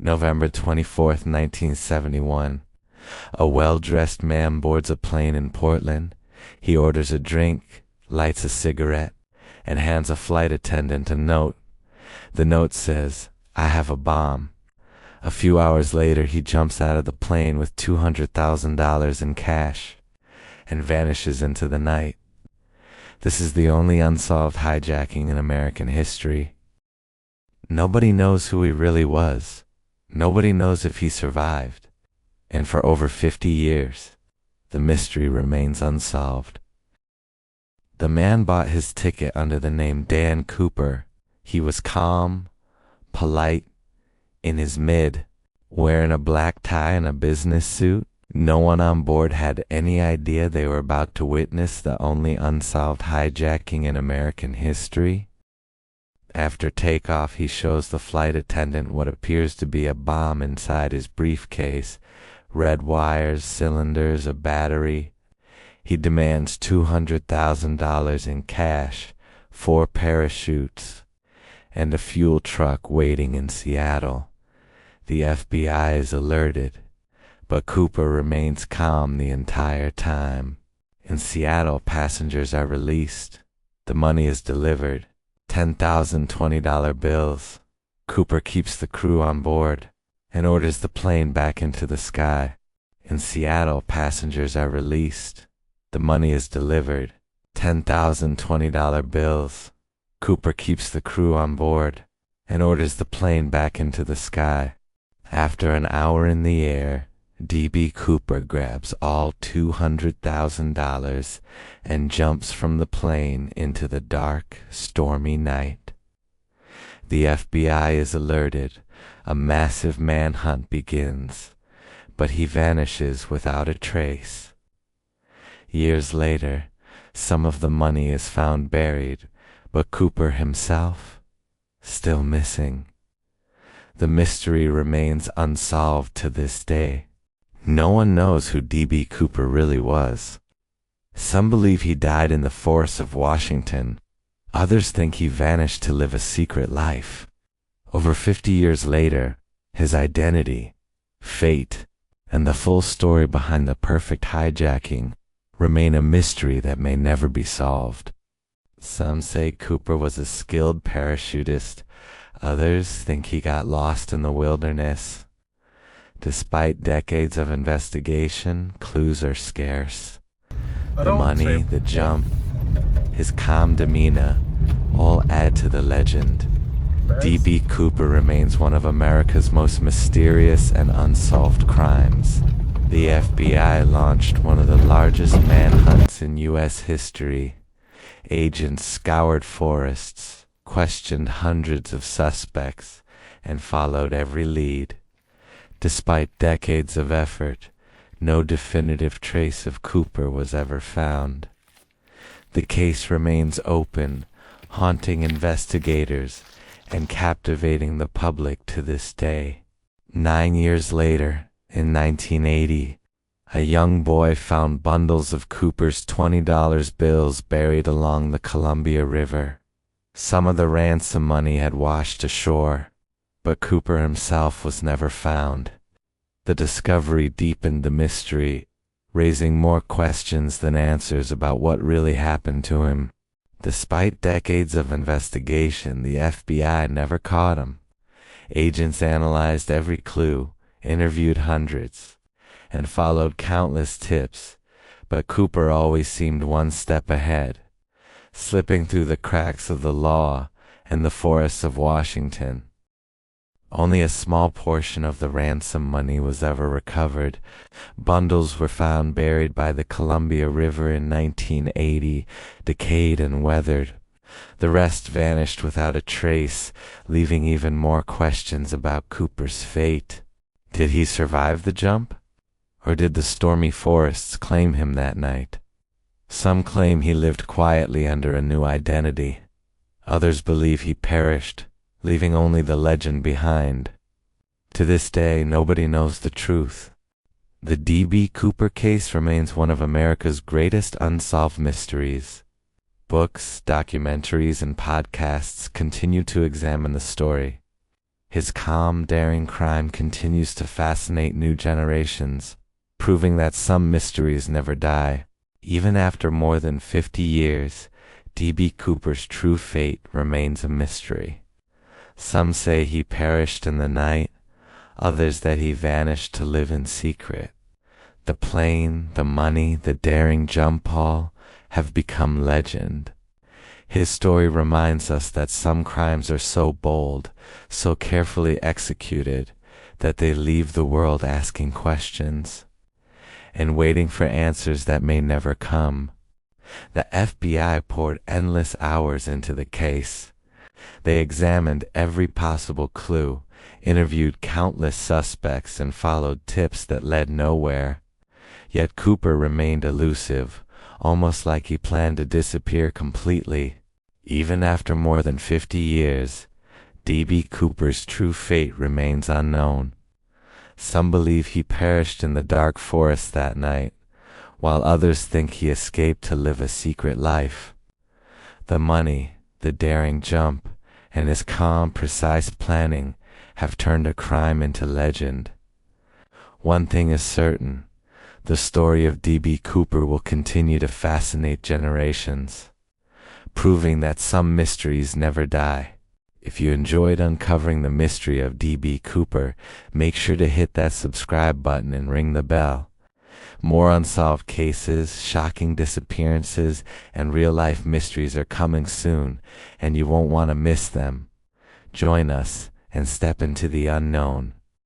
November 24th, 1971. A well-dressed man boards a plane in Portland. He orders a drink, lights a cigarette, and hands a flight attendant a note. The note says, "I have a bomb." A few hours later, he jumps out of the plane with $200,000 in cash and vanishes into the night. This is the only unsolved hijacking in American history. Nobody knows who he really was. Nobody knows if he survived. And for over 50 years, the mystery remains unsolved. The man bought his ticket under the name Dan Cooper. He was calm, polite, in his mid, wearing a black tie and a business suit. No one on board had any idea they were about to witness the only unsolved hijacking in American history. After takeoff, he shows the flight attendant what appears to be a bomb inside his briefcase, red wires, cylinders, a battery. He demands $200,000 in cash, 4 parachutes, and a fuel truck waiting in Seattle. The FBI is alerted, but Cooper remains calm the entire time. In Seattle, passengers are released. The money is delivered. $10,020 bills. Cooper keeps the crew on board and orders the plane back into the sky. In Seattle, passengers are released. The money is delivered. $10,020 bills. Cooper keeps the crew on board and orders the plane back into the sky. After an hour in the air, D.B. Cooper grabs all $200,000 and jumps from the plane into the dark, stormy night. The FBI is alerted. A massive manhunt begins, but he vanishes without a trace. Years later, some of the money is found buried, but Cooper himself, still missing. The mystery remains unsolved to this day. No one knows who D.B. Cooper really was. Some believe he died in the forests of Washington. Others think he vanished to live a secret life. Over 50 years later, his identity, fate, and the full story behind the perfect hijacking remain a mystery that may never be solved. Some say Cooper was a skilled parachutist. Others think he got lost in the wilderness. Despite decades of investigation, clues are scarce. The money, the jump, his calm demeanor, all add to the legend. D.B. Cooper remains one of America's most mysterious and unsolved crimes. The FBI launched one of the largest manhunts in U.S. history. Agents scoured forests, questioned hundreds of suspects, and followed every lead. Despite decades of effort, no definitive trace of Cooper was ever found. The case remains open, haunting investigators and captivating the public to this day. 9 years later, in 1980, a young boy found bundles of Cooper's $20 bills buried along the Columbia River. Some of the ransom money had washed ashore, but Cooper himself was never found. The discovery deepened the mystery, raising more questions than answers about what really happened to him. Despite decades of investigation, the FBI never caught him. Agents analyzed every clue, interviewed hundreds, and followed countless tips, but Cooper always seemed one step ahead, slipping through the cracks of the law and the forests of Washington. Only a small portion of the ransom money was ever recovered. Bundles were found buried by the Columbia River in 1980, decayed and weathered. The rest vanished without a trace, leaving even more questions about Cooper's fate. Did he survive the jump? Or did the stormy forests claim him that night? Some claim he lived quietly under a new identity. Others believe he perished, leaving only the legend behind. To this day, nobody knows the truth. The D.B. Cooper case remains one of America's greatest unsolved mysteries. Books, documentaries, and podcasts continue to examine the story. His calm, daring crime continues to fascinate new generations, proving that some mysteries never die. Even after more than 50 years, D.B. Cooper's true fate remains a mystery. Some say he perished in the night, others that he vanished to live in secret. The plane, the money, the daring jump all have become legend. His story reminds us that some crimes are so bold, so carefully executed, that they leave the world asking questions and waiting for answers that may never come. The FBI poured endless hours into the case. They examined every possible clue, interviewed countless suspects, and followed tips that led nowhere. Yet Cooper remained elusive, almost like he planned to disappear completely. Even after more than 50 years, D.B. Cooper's true fate remains unknown. Some believe he perished in the dark forest that night, while others think he escaped to live a secret life. The money, the daring jump, and his calm, precise planning have turned a crime into legend. One thing is certain: the story of D.B. Cooper will continue to fascinate generations, proving that some mysteries never die. If you enjoyed uncovering the mystery of D.B. Cooper, make sure to hit that subscribe button and ring the bell. More unsolved cases, shocking disappearances, and real-life mysteries are coming soon, and you won't want to miss them. Join us and step into the unknown.